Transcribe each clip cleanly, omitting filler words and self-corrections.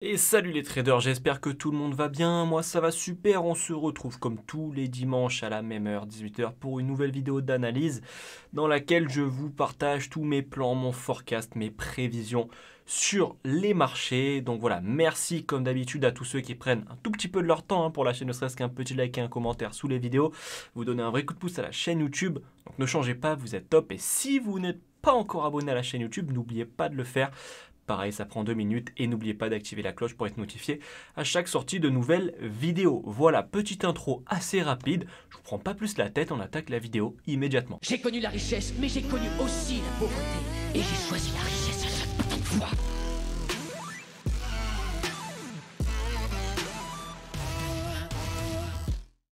Et salut les traders, j'espère que tout le monde va bien, moi ça va super, on se retrouve comme tous les dimanches à la même heure, 18 h, pour une nouvelle vidéo d'analyse dans laquelle je vous partage tous mes plans, mon forecast, mes prévisions sur les marchés. Donc voilà, merci comme d'habitude à tous ceux qui prennent un tout petit peu de leur temps pour lâcher ne serait-ce qu'un petit like et un commentaire sous les vidéos, vous donnez un vrai coup de pouce à la chaîne YouTube, donc ne changez pas, vous êtes top, et si vous n'êtes pas encore abonné à la chaîne YouTube, n'oubliez pas de le faire. Pareil, ça prend 2 minutes et n'oubliez pas d'activer la cloche pour être notifié à chaque sortie de nouvelles vidéos. Voilà, petite intro assez rapide. Je vous prends pas plus la tête, on attaque la vidéo immédiatement. J'ai connu la richesse, mais j'ai connu aussi la pauvreté. Et j'ai choisi la richesse à chaque putain de fois.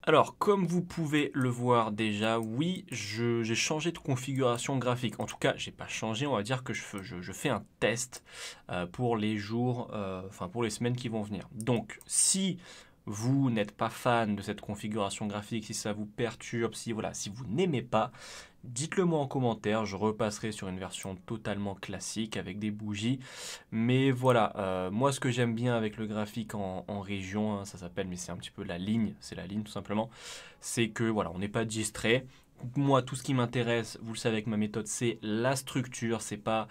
Alors, comme vous pouvez le voir déjà, oui, j'ai changé de configuration graphique. En tout cas, j'ai pas changé, on va dire que je fais un test pour les jours, enfin pour les semaines qui vont venir. Donc, si vous n'êtes pas fan de cette configuration graphique, si ça vous perturbe, si voilà, si vous n'aimez pas, dites-le moi en commentaire, je repasserai sur une version totalement classique avec des bougies. Mais voilà, moi ce que j'aime bien avec le graphique en région, ça s'appelle, mais c'est un petit peu la ligne, c'est la ligne tout simplement, c'est que voilà, on n'est pas distrait. Moi, tout ce qui m'intéresse, vous le savez avec ma méthode, c'est la structure, c'est pas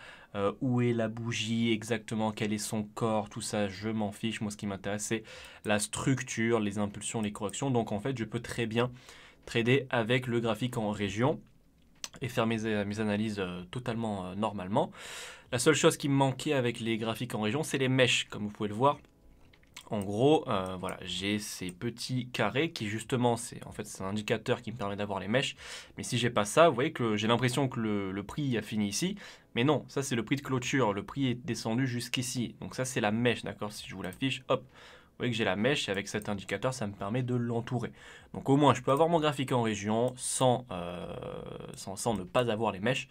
où est la bougie exactement, quel est son corps, tout ça, je m'en fiche. Moi, ce qui m'intéresse, c'est la structure, les impulsions, les corrections. Donc en fait, je peux très bien trader avec le graphique en région et faire mes analyses totalement normalement. La seule chose qui me manquait avec les graphiques en région, c'est les mèches, comme vous pouvez le voir. En gros, voilà, j'ai ces petits carrés qui justement, c'est un indicateur qui me permet d'avoir les mèches. Mais si j'ai pas ça, vous voyez que j'ai l'impression que le prix a fini ici. Mais non, ça c'est le prix de clôture, le prix est descendu jusqu'ici. Donc ça c'est la mèche, d'accord? Si je vous l'affiche, hop, vous voyez que j'ai la mèche et avec cet indicateur, ça me permet de l'entourer. Donc au moins, je peux avoir mon graphique en région sans ne pas avoir les mèches.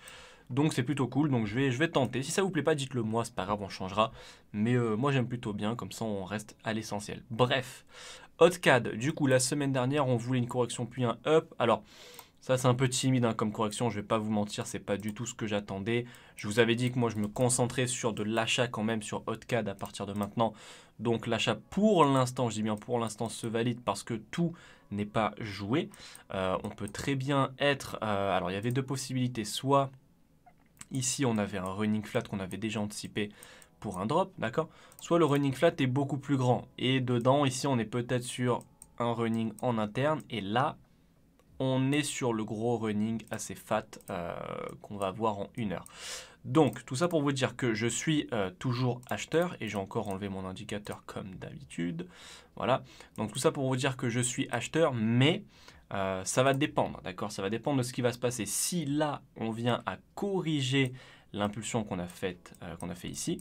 Donc c'est plutôt cool, donc je vais tenter. Si ça vous plaît pas, dites-le moi, c'est pas grave, on changera. Mais moi j'aime plutôt bien, comme ça on reste à l'essentiel. Bref, HotCAD, du coup la semaine dernière on voulait une correction puis un up. Alors ça c'est un peu timide comme correction, je vais pas vous mentir, c'est pas du tout ce que j'attendais. Je vous avais dit que moi je me concentrais sur de l'achat quand même sur HotCAD à partir de maintenant. Donc l'achat pour l'instant, je dis bien pour l'instant, se valide parce que tout n'est pas joué. On peut très bien être... alors il y avait deux possibilités, soit... Ici, on avait un running flat qu'on avait déjà anticipé pour un drop, d'accord? Soit le running flat est beaucoup plus grand. Et dedans, ici, on est peut-être sur un running en interne. Et là, on est sur le gros running assez fat qu'on va voir en 1 heure. Donc, tout ça pour vous dire que je suis toujours acheteur. Et j'ai encore enlevé mon indicateur comme d'habitude. Voilà. Donc, tout ça pour vous dire que je suis acheteur. Mais... ça va dépendre, d'accord? Ça va dépendre de ce qui va se passer. Si là, on vient à corriger l'impulsion qu'on a fait ici,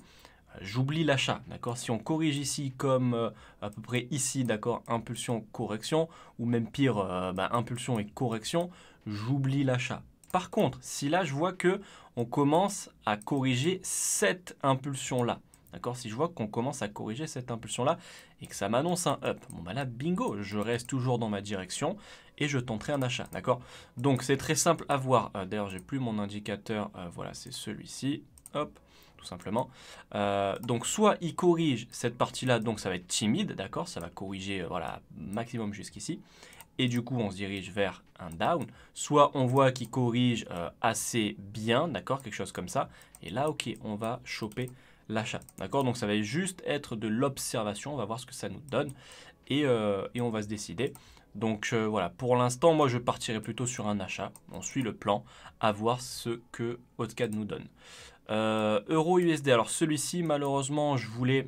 j'oublie l'achat, d'accord? Si on corrige ici comme à peu près ici, d'accord? Impulsion, correction, ou même pire, impulsion et correction, j'oublie l'achat. Par contre, si là, je vois que on commence à corriger cette impulsion-là, d'accord? Si je vois qu'on commence à corriger cette impulsion-là et que ça m'annonce un up, bon bah là, bingo, je reste toujours dans ma direction et je tenterai un achat, d'accord? Donc c'est très simple à voir. D'ailleurs, j'ai plus mon indicateur, voilà, c'est celui-ci, hop, tout simplement. Donc soit il corrige cette partie-là, donc ça va être timide, d'accord? Ça va corriger, voilà, maximum jusqu'ici. Et du coup, on se dirige vers un down. Soit on voit qu'il corrige assez bien, d'accord? Quelque chose comme ça. Et là, ok, on va choper l'achat, d'accord? Donc ça va juste être de l'observation. On va voir ce que ça nous donne. Et on va se décider. Donc voilà, pour l'instant, moi je partirai plutôt sur un achat. On suit le plan, à voir ce que HotCAD nous donne. Euro USD, alors celui-ci, malheureusement, je voulais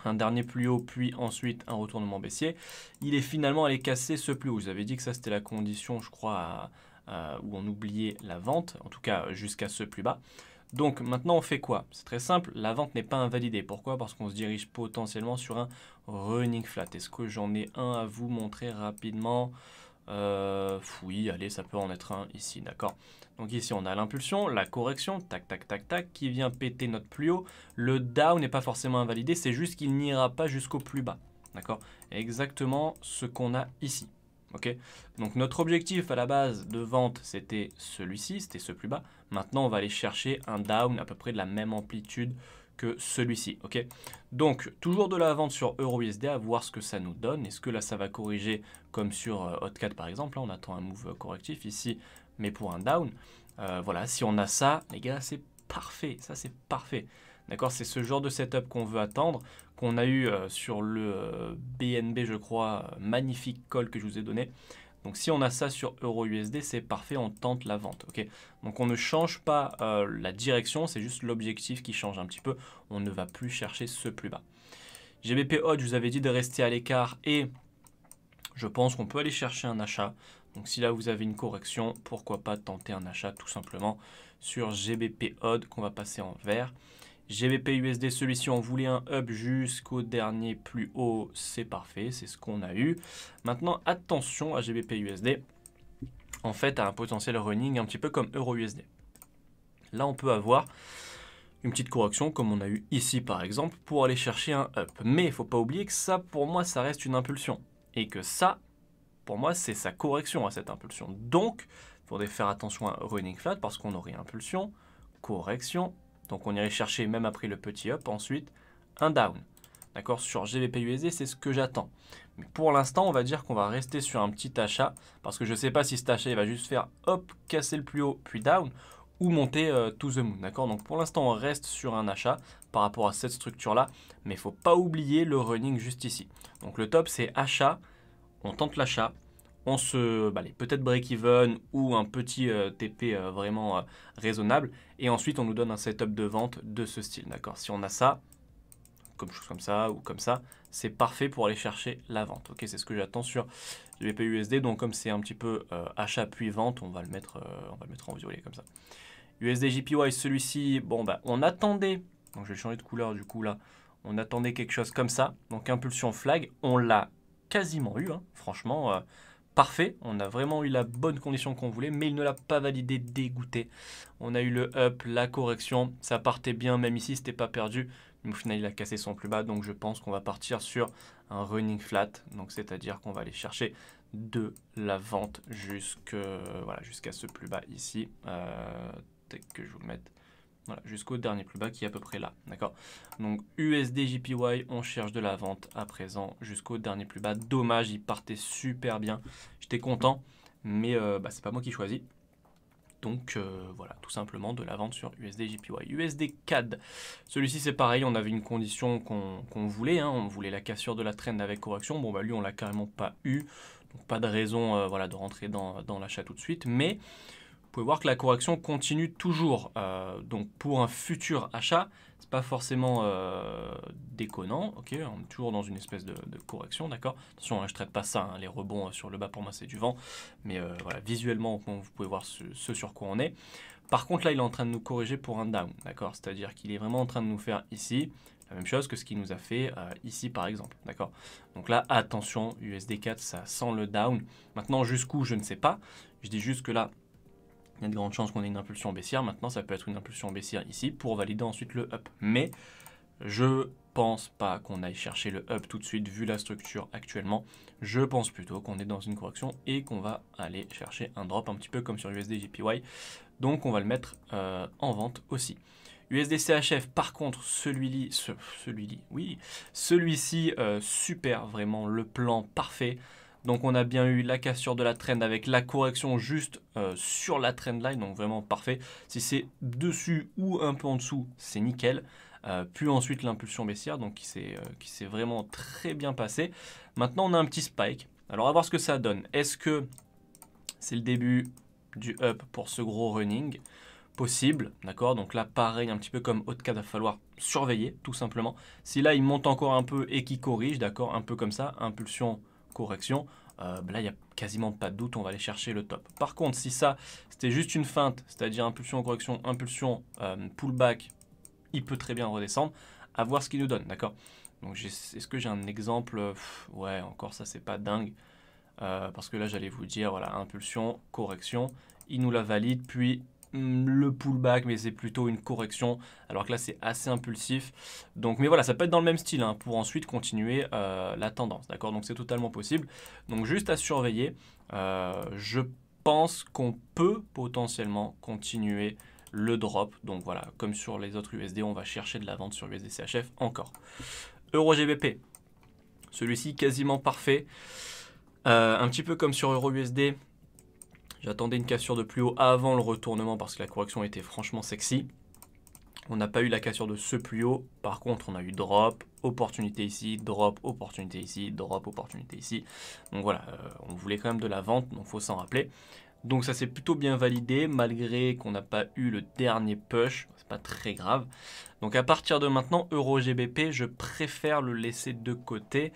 un dernier plus haut, puis ensuite un retournement baissier. Il est finalement allé casser ce plus haut. Je vous avais dit que ça c'était la condition, je crois, où on oubliait la vente, en tout cas jusqu'à ce plus bas. Donc maintenant on fait quoi? C'est très simple, la vente n'est pas invalidée. Pourquoi? Parce qu'on se dirige potentiellement sur un running flat. Est-ce que j'en ai un à vous montrer rapidement? Oui, allez, ça peut en être un ici, d'accord. Donc ici, on a l'impulsion, la correction, tac, tac, tac, tac, qui vient péter notre plus haut. Le down n'est pas forcément invalidé, c'est juste qu'il n'ira pas jusqu'au plus bas, d'accord. Exactement ce qu'on a ici, ok. Donc notre objectif à la base de vente, c'était celui-ci, c'était ce plus bas. Maintenant, on va aller chercher un down à peu près de la même amplitude que celui-ci, ok. Donc, toujours de la vente sur EURUSD, à voir ce que ça nous donne. Est-ce que là, ça va corriger comme sur Hot4 par exemple, là, on attend un move correctif ici, mais pour un down. Voilà, si on a ça, les gars, c'est parfait, ça c'est parfait. D'accord, c'est ce genre de setup qu'on veut attendre, qu'on a eu sur le BNB, je crois, magnifique call que je vous ai donné. Donc si on a ça sur EURUSD, c'est parfait, on tente la vente. Ok. Donc on ne change pas la direction, c'est juste l'objectif qui change un petit peu. On ne va plus chercher ce plus bas. GBP HOT, je vous avais dit de rester à l'écart et je pense qu'on peut aller chercher un achat. Donc si là vous avez une correction, pourquoi pas tenter un achat tout simplement sur GBP HOT qu'on va passer en vert. GBP USD, celui-ci on voulait un up jusqu'au dernier plus haut, c'est parfait, c'est ce qu'on a eu. Maintenant attention à GBP USD, en fait à un potentiel running un petit peu comme EURUSD. Là on peut avoir une petite correction comme on a eu ici par exemple pour aller chercher un up. Mais il ne faut pas oublier que ça pour moi ça reste une impulsion et que ça pour moi c'est sa correction à cette impulsion. Donc il faudrait faire attention à running flat parce qu'on aurait impulsion, correction. Donc on irait chercher, même après le petit up, ensuite un down. D'accord, sur GBP USD, c'est ce que j'attends. Mais pour l'instant, on va dire qu'on va rester sur un petit achat, parce que je ne sais pas si cet achat il va juste faire hop, casser le plus haut, puis down, ou monter to the moon. D'accord, donc pour l'instant, on reste sur un achat par rapport à cette structure-là, mais il ne faut pas oublier le running juste ici. Donc le top, c'est achat, on tente l'achat. On se peut-être break-even ou un petit TP vraiment raisonnable. Et ensuite, on nous donne un setup de vente de ce style. D'accord. Si on a ça, comme chose comme ça ou comme ça, c'est parfait pour aller chercher la vente. Ok, c'est ce que j'attends sur GBP USD. Donc, comme c'est un petit peu achat puis vente, on va le mettre en violet comme ça. USD JPY, celui-ci, bon, on attendait. Donc, je vais changer de couleur du coup là. On attendait quelque chose comme ça. Donc, impulsion flag. On l'a quasiment eu, hein, franchement. Parfait, on a vraiment eu la bonne condition qu'on voulait, mais il ne l'a pas validé, dégoûté. On a eu le up, la correction, ça partait bien, même ici, c'était pas perdu. Mais au final, il a cassé son plus bas, donc je pense qu'on va partir sur un running flat. Donc c'est-à-dire qu'on va aller chercher de la vente jusqu'à ce plus bas ici. Peut-être que je vous le mette. Voilà, jusqu'au dernier plus bas qui est à peu près là, d'accord. Donc USD JPY, on cherche de la vente à présent jusqu'au dernier plus bas. Dommage, il partait super bien. J'étais content, mais c'est pas moi qui choisis. Donc voilà, tout simplement de la vente sur USD JPY. USD CAD, celui-ci c'est pareil, on avait une condition qu'on voulait, hein, on voulait la cassure de la trend avec correction. Bon lui on l'a carrément pas eu, donc pas de raison de rentrer dans l'achat tout de suite, mais vous pouvez voir que la correction continue toujours. Donc pour un futur achat, c'est pas forcément déconnant. Ok, on est toujours dans une espèce de correction, d'accord. Attention, je traite pas ça. Hein, les rebonds sur le bas pour moi c'est du vent, mais voilà, visuellement vous pouvez voir ce sur quoi on est. Par contre là, il est en train de nous corriger pour un down, d'accord. C'est-à-dire qu'il est vraiment en train de nous faire ici la même chose que ce qu'il nous a fait ici par exemple, d'accord. Donc là, attention, USD4, ça sent le down. Maintenant, jusqu'où, je ne sais pas. Je dis juste que là, il y a de grandes chances qu'on ait une impulsion baissière. Maintenant, ça peut être une impulsion baissière ici pour valider ensuite le up. Mais je pense pas qu'on aille chercher le up tout de suite vu la structure actuellement. Je pense plutôt qu'on est dans une correction et qu'on va aller chercher un drop un petit peu comme sur USD JPY. Donc, on va le mettre en vente aussi. USD CHF, par contre, celui-ci, super, vraiment le plan parfait. Donc on a bien eu la cassure de la trend avec la correction juste sur la trend line, donc vraiment parfait. Si c'est dessus ou un peu en dessous, c'est nickel. Puis ensuite l'impulsion baissière, donc qui s'est vraiment très bien passé. Maintenant on a un petit spike. Alors on va voir ce que ça donne. Est-ce que c'est le début du up pour ce gros running? Possible, d'accord. Donc là pareil, un petit peu comme Hot4, il va falloir surveiller tout simplement. Si là il monte encore un peu et qu'il corrige, d'accord, un peu comme ça, impulsion correction, là il n'y a quasiment pas de doute, on va aller chercher le top. Par contre, si ça c'était juste une feinte, c'est-à-dire impulsion correction, impulsion pullback, il peut très bien redescendre, à voir ce qu'il nous donne, d'accord. Donc est-ce que j'ai un exemple? Ouais, encore ça c'est pas dingue, parce que là j'allais vous dire, voilà, impulsion, correction, il nous la valide, puis le pullback, mais c'est plutôt une correction, alors que là c'est assez impulsif. Donc mais voilà, ça peut être dans le même style hein, pour ensuite continuer la tendance, d'accord. Donc c'est totalement possible, donc juste à surveiller. Je pense qu'on peut potentiellement continuer le drop. Donc voilà, comme sur les autres USD, on va chercher de la vente sur USD CHF encore. Euro GBP, celui-ci quasiment parfait. Un petit peu comme sur Euro USD, j'attendais une cassure de plus haut avant le retournement parce que la correction était franchement sexy. On n'a pas eu la cassure de ce plus haut. Par contre, on a eu drop, opportunité ici, drop, opportunité ici, drop, opportunité ici. Donc voilà, on voulait quand même de la vente, donc il faut s'en rappeler. Donc ça s'est plutôt bien validé, malgré qu'on n'a pas eu le dernier push. C'est pas très grave. Donc à partir de maintenant, Euro GBP, je préfère le laisser de côté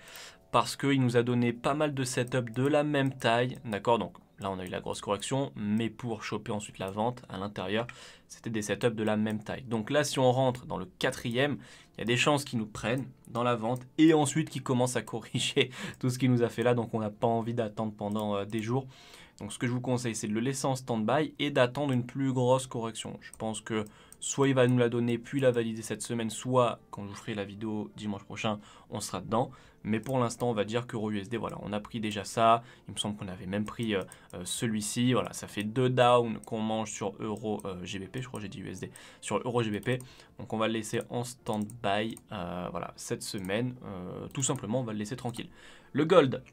parce qu'il nous a donné pas mal de setup de la même taille. D'accord, donc là, on a eu la grosse correction, mais pour choper ensuite la vente à l'intérieur, c'était des setups de la même taille. Donc là, si on rentre dans le quatrième, il y a des chances qu'ils nous prennent dans la vente et ensuite qu'ils commencent à corriger tout ce qu'il nous a fait là. Donc on n'a pas envie d'attendre pendant des jours. Donc ce que je vous conseille, c'est de le laisser en stand-by et d'attendre une plus grosse correction. Je pense que soit il va nous la donner puis la valider cette semaine, soit quand je vous ferai la vidéo dimanche prochain, on sera dedans. Mais pour l'instant, on va dire qu'Euro USD, voilà, on a pris déjà ça. Il me semble qu'on avait même pris celui-ci. Voilà, ça fait 2 down qu'on mange sur Euro GBP. Je crois que j'ai dit USD. Sur Euro GBP. Donc on va le laisser en stand-by voilà, cette semaine. Tout simplement, on va le laisser tranquille. Le gold.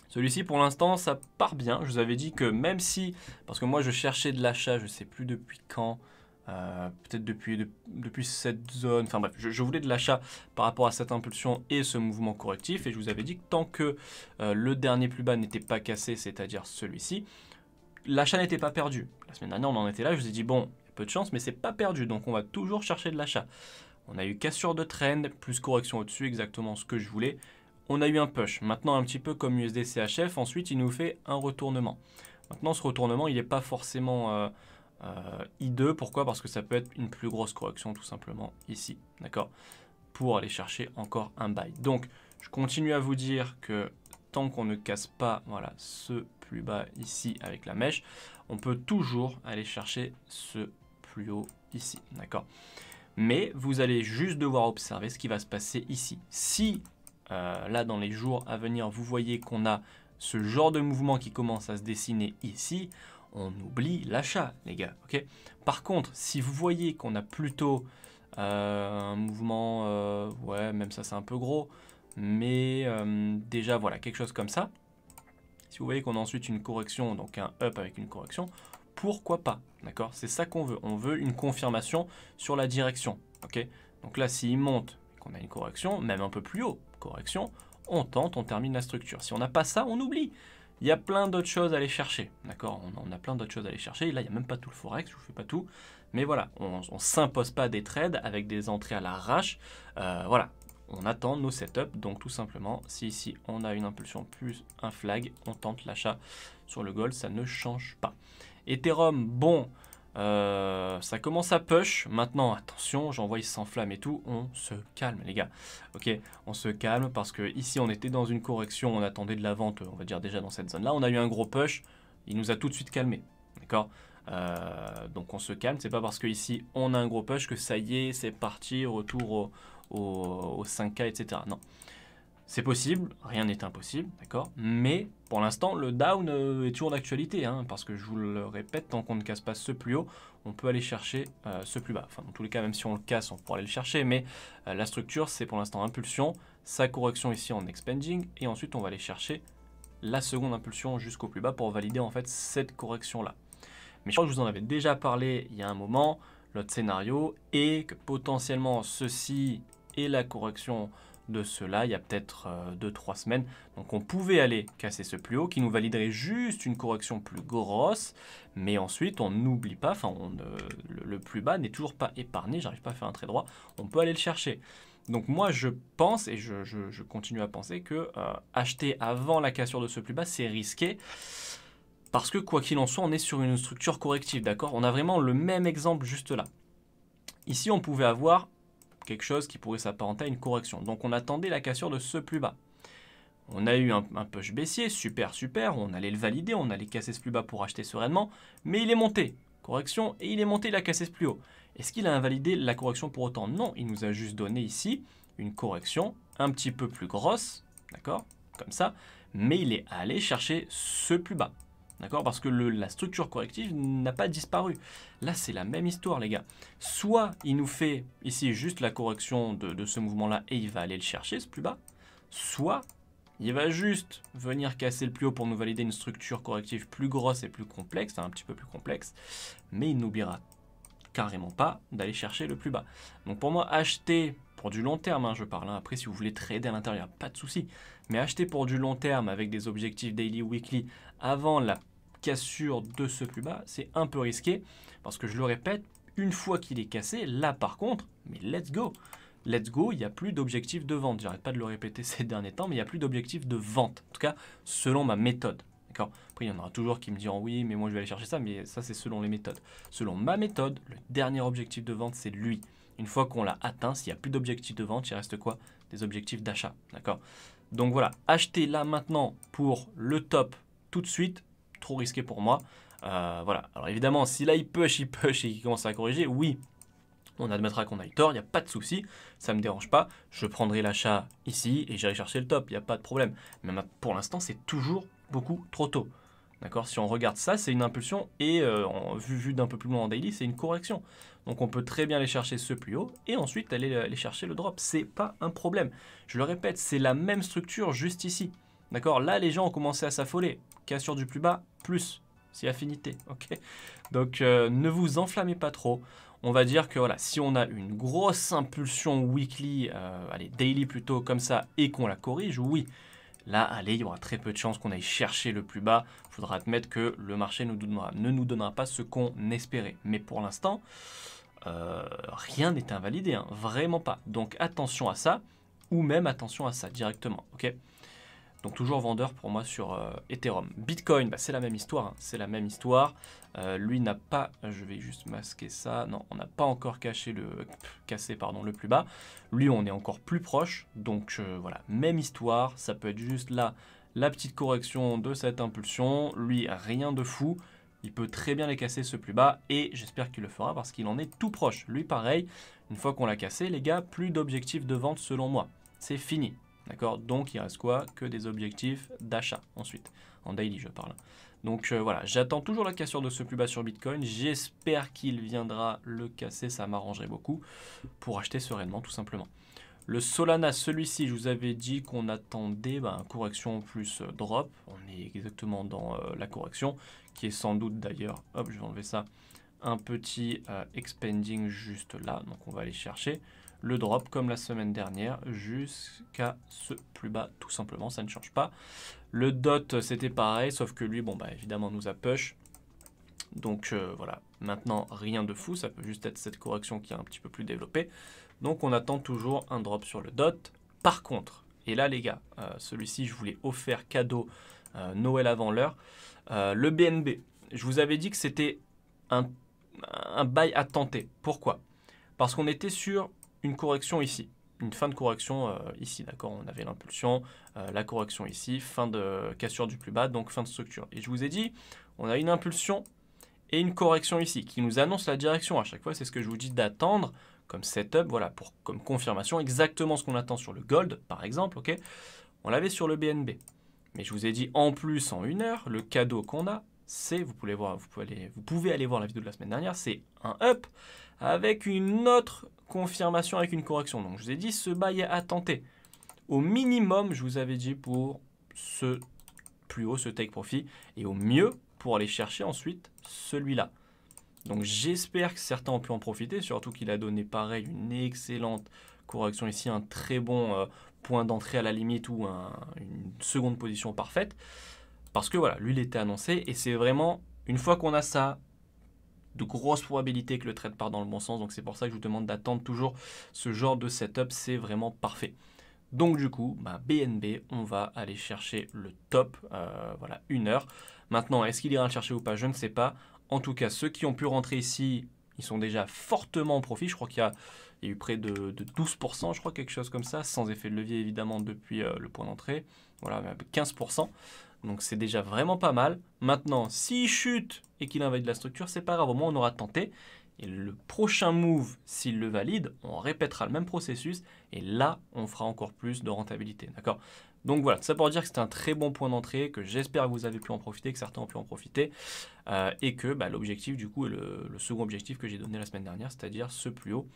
Celui-ci, pour l'instant, ça part bien. Je vous avais dit que même si, parce que moi, je cherchais de l'achat, je ne sais plus depuis quand, peut-être depuis cette zone, enfin bref, je voulais de l'achat par rapport à cette impulsion et ce mouvement correctif. Et je vous avais dit que tant que le dernier plus bas n'était pas cassé, c'est-à-dire celui-ci, l'achat n'était pas perdu. La semaine dernière, on en était là, je vous ai dit, bon, il y a peu de chance, mais c'est pas perdu. Donc, on va toujours chercher de l'achat. On a eu cassure de trend, plus correction au-dessus, exactement ce que je voulais. On a eu un push. Maintenant, un petit peu comme USD CHF, ensuite, il nous fait un retournement. Maintenant, ce retournement, il n'est pas forcément hideux. Pourquoi? Parce que ça peut être une plus grosse correction, tout simplement, ici. D'accord? Pour aller chercher encore un buy. Donc, je continue à vous dire que tant qu'on ne casse pas voilà, ce plus bas ici avec la mèche, on peut toujours aller chercher ce plus haut ici. D'accord? Mais vous allez juste devoir observer ce qui va se passer ici. Si là, dans les jours à venir, vous voyez qu'on a ce genre de mouvement qui commence à se dessiner ici, on oublie l'achat, les gars. Okay. Par contre, si vous voyez qu'on a plutôt un mouvement, ouais, même ça c'est un peu gros, mais déjà, voilà, quelque chose comme ça. Si vous voyez qu'on a ensuite une correction, donc un up avec une correction, pourquoi pas, d'accord? C'est ça qu'on veut. On veut une confirmation sur la direction, ok? Donc là, s'il monte, qu'on a une correction, même un peu plus haut, correction, on tente, on termine la structure. Si on n'a pas ça, on oublie. Il y a plein d'autres choses à aller chercher, d'accord? On a plein d'autres choses à aller chercher. Et là, il n'y a même pas tout le forex, je ne vous fais pas tout. Mais voilà, on ne s'impose pas des trades avec des entrées à l'arrache. Voilà, on attend nos setups. Donc tout simplement, si ici, on a une impulsion plus un flag, on tente l'achat sur le gold, ça ne change pas. Ethereum, bon... ça commence à push. Maintenant, attention, j'en vois, il s'enflamme et tout. On se calme, les gars. Ok, on se calme parce que ici, on était dans une correction. On attendait de la vente, on va dire déjà dans cette zone-là. On a eu un gros push. Il nous a tout de suite calmé. D'accord? Donc, on se calme. C'est pas parce qu'ici, on a un gros push que ça y est, c'est parti, retour au 5K, etc. Non. C'est possible, rien n'est impossible, d'accord? Mais pour l'instant, le down est toujours d'actualité, hein, parce que je vous le répète, tant qu'on ne casse pas ce plus haut, on peut aller chercher ce plus bas. Enfin, dans tous les cas, même si on le casse, on pourra aller le chercher, mais la structure, c'est pour l'instant impulsion, sa correction ici en expanding, et ensuite on va aller chercher la seconde impulsion jusqu'au plus bas pour valider en fait cette correction-là. Mais je crois que je vous en avais déjà parlé il y a un moment, l'autre scénario est que potentiellement ceci est la correction de cela il y a peut-être 2-3 semaines. Donc on pouvait aller casser ce plus haut qui nous validerait juste une correction plus grosse. Mais ensuite on n'oublie pas, enfin le plus bas n'est toujours pas épargné, j'arrive pas à faire un trait droit, on peut aller le chercher. Donc moi je pense et je continue à penser que acheter avant la cassure de ce plus bas c'est risqué. Parce que quoi qu'il en soit on est sur une structure corrective, d'accord? On a vraiment le même exemple juste là. Ici on pouvait avoir quelque chose qui pourrait s'apparenter à une correction. Donc on attendait la cassure de ce plus bas. On a eu un push baissier, super, on allait le valider, on allait casser ce plus bas pour acheter sereinement, mais il est monté. Correction, et il est monté, il a cassé ce plus haut. Est-ce qu'il a invalidé la correction pour autant? Non, il nous a juste donné ici une correction un petit peu plus grosse, d'accord, comme ça, mais il est allé chercher ce plus bas. D'accord? Parce que la structure corrective n'a pas disparu. Là, c'est la même histoire, les gars. Soit il nous fait ici juste la correction de ce mouvement-là et il va aller le chercher, ce plus bas. Soit il va juste venir casser le plus haut pour nous valider une structure corrective plus grosse et plus complexe, un petit peu plus complexe. Mais il n'oubliera carrément pas d'aller chercher le plus bas. Donc pour moi, acheter pour du long terme, je parle. Après, si vous voulez trader à l'intérieur, pas de souci. Mais acheter pour du long terme avec des objectifs daily, weekly, avant la cassure de ce plus bas, c'est un peu risqué. Parce que je le répète, une fois qu'il est cassé, là par contre, mais let's go. Let's go, il n'y a plus d'objectif de vente. J'arrête pas de le répéter ces derniers temps, mais il n'y a plus d'objectif de vente. En tout cas, selon ma méthode. D'accord. Après, il y en aura toujours qui me diront oui, mais moi je vais aller chercher ça, mais ça c'est selon les méthodes. Selon ma méthode, le dernier objectif de vente, c'est lui. Une fois qu'on l'a atteint, s'il n'y a plus d'objectif de vente, il reste quoi? Des objectifs d'achat. D'accord. Donc voilà, acheter là maintenant pour le top tout de suite, trop risqué pour moi. Voilà. Alors évidemment, si là il push et qu'il commence à corriger, oui, on admettra qu'on a eu tort, il n'y a pas de souci, ça ne me dérange pas. Je prendrai l'achat ici et j'irai chercher le top, il n'y a pas de problème. Mais pour l'instant, c'est toujours beaucoup trop tôt. D'accord? Si on regarde ça, c'est une impulsion et vu d'un peu plus loin en daily, c'est une correction. Donc on peut très bien aller chercher ce plus haut et ensuite aller chercher le drop. C'est pas un problème. Je le répète, c'est la même structure juste ici. D'accord? Là, les gens ont commencé à s'affoler. Cassure du plus bas, plus. C'est affinité. Ok? Donc ne vous enflammez pas trop. On va dire que voilà, si on a une grosse impulsion weekly, allez, daily plutôt comme ça, et qu'on la corrige, oui. Là, allez, il y aura très peu de chances qu'on aille chercher le plus bas. Il faudra admettre que le marché ne nous donnera pas ce qu'on espérait. Mais pour l'instant, rien n'est invalidé, hein, vraiment pas. Donc attention à ça, ou même attention à ça directement. Ok. Donc toujours vendeur pour moi sur Ethereum. Bitcoin, c'est la même histoire. Hein, c'est la même histoire. Lui n'a pas, je vais juste masquer ça. Non, on n'a pas encore cassé le plus bas. Lui, on est encore plus proche. Donc voilà, même histoire. Ça peut être juste là la petite correction de cette impulsion. Lui, rien de fou. Il peut très bien les casser ce plus bas et j'espère qu'il le fera parce qu'il en est tout proche. Lui, pareil, une fois qu'on l'a cassé, les gars, plus d'objectifs de vente selon moi. C'est fini. D'accord? Donc, il reste quoi? Que des objectifs d'achat ensuite. En daily, je parle. Donc, voilà. J'attends toujours la cassure de ce plus bas sur Bitcoin. J'espère qu'il viendra le casser. Ça m'arrangerait beaucoup pour acheter sereinement, tout simplement. Le Solana, celui-ci, je vous avais dit qu'on attendait correction plus drop. On est exactement dans la correction, qui est sans doute d'ailleurs, hop, je vais enlever ça, un petit expanding juste là. Donc, on va aller chercher le drop comme la semaine dernière jusqu'à ce plus bas tout simplement, ça ne change pas. Le DOT c'était pareil sauf que lui évidemment nous a push. Donc voilà, maintenant rien de fou, ça peut juste être cette correction qui est un petit peu plus développée. Donc on attend toujours un drop sur le DOT. Par contre, et là les gars, celui-ci je vous l'ai offert cadeau Noël avant l'heure, le BNB. Je vous avais dit que c'était un buy à tenter. Pourquoi? Parce qu'on était sur une correction ici, une fin de correction ici, d'accord? On avait l'impulsion, la correction ici, fin de cassure du plus bas, donc fin de structure. Et je vous ai dit, on a une impulsion et une correction ici, qui nous annonce la direction. À chaque fois, c'est ce que je vous dis d'attendre comme setup, voilà, comme confirmation, exactement ce qu'on attend sur le gold, par exemple, ok? On l'avait sur le BNB. Mais je vous ai dit, en plus, en une heure, le cadeau qu'on a, c'est, vous pouvez aller voir la vidéo de la semaine dernière, c'est un up avec une autre confirmation avec une correction. Donc je vous ai dit ce bail à tenter. Au minimum, je vous avais dit pour ce plus haut, ce take profit, et au mieux pour aller chercher ensuite celui-là. Donc j'espère que certains ont pu en profiter, surtout qu'il a donné pareil une excellente correction ici, un très bon point d'entrée à la limite ou une seconde position parfaite. Parce que voilà, lui il était annoncé et c'est vraiment, une fois qu'on a ça, de grosses probabilités que le trade part dans le bon sens. Donc c'est pour ça que je vous demande d'attendre toujours ce genre de setup, c'est vraiment parfait. Donc du coup, BNB, on va aller chercher le top, voilà, une heure. Maintenant, est-ce qu'il ira le chercher ou pas? Je ne sais pas. En tout cas, ceux qui ont pu rentrer ici, ils sont déjà fortement en profit. Je crois qu'il y a eu près de 12%, je crois, quelque chose comme ça, sans effet de levier évidemment depuis le point d'entrée. Voilà, 15%. Donc c'est déjà vraiment pas mal. Maintenant, s'il chute et qu'il invalide la structure, c'est pas grave, au moins on aura tenté. Et le prochain move, s'il le valide, on répétera le même processus et là, on fera encore plus de rentabilité. D'accord? Donc voilà, ça pour dire que c'était un très bon point d'entrée, que j'espère que vous avez pu en profiter, que certains ont pu en profiter, et que l'objectif du coup est le second objectif que j'ai donné la semaine dernière, c'est-à-dire ce plus haut,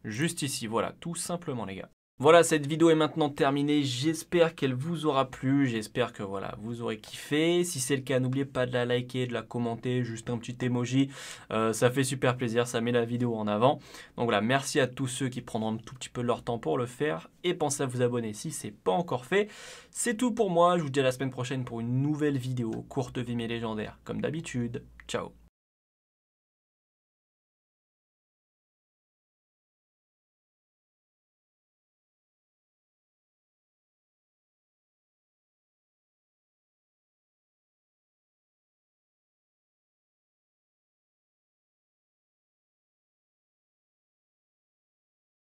juste ici. Voilà, tout simplement les gars. Voilà, cette vidéo est maintenant terminée. J'espère qu'elle vous aura plu. J'espère que voilà, vous aurez kiffé. Si c'est le cas, n'oubliez pas de la liker, de la commenter, juste un petit emoji. Ça fait super plaisir, ça met la vidéo en avant. Donc voilà, merci à tous ceux qui prendront un tout petit peu leur temps pour le faire. Et pensez à vous abonner si ce n'est pas encore fait. C'est tout pour moi. Je vous dis à la semaine prochaine pour une nouvelle vidéo. Courte vie mais légendaire, comme d'habitude. Ciao.